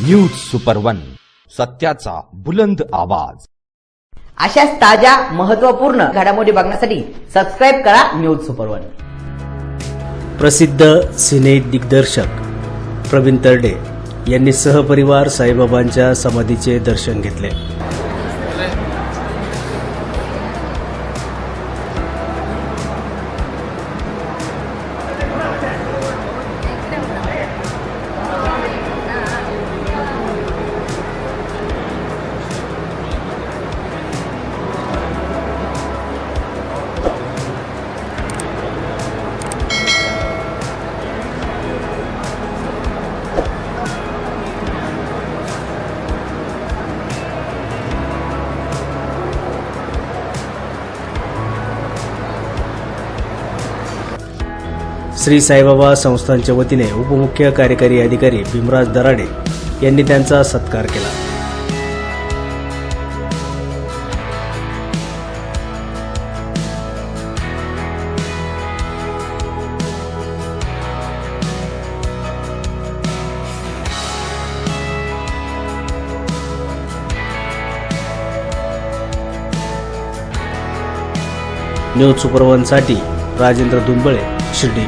News super one, सत्याचा बुलंद आवाज। अशाच ताज्या महत्त्वपूर्ण घडामोडी बघण्यासाठी सबस्क्राइब करा न्यूज सुपर वन। प्रसिद्ध सिने दिग्दर्शक प्रवीण तरडे यांनी सहपरिवार साईबाबांच्या समाधीचे दर्शन घेतले। श्री साईबाबा संस्थानच्या वतीने उपमुख्य कार्यकारी अधिकारी भीमराज दराडे यांनी त्यांचा सत्कार केला। न्यूज सुपर वन साठी राजेंद्र दुंबळे, शिर्डी।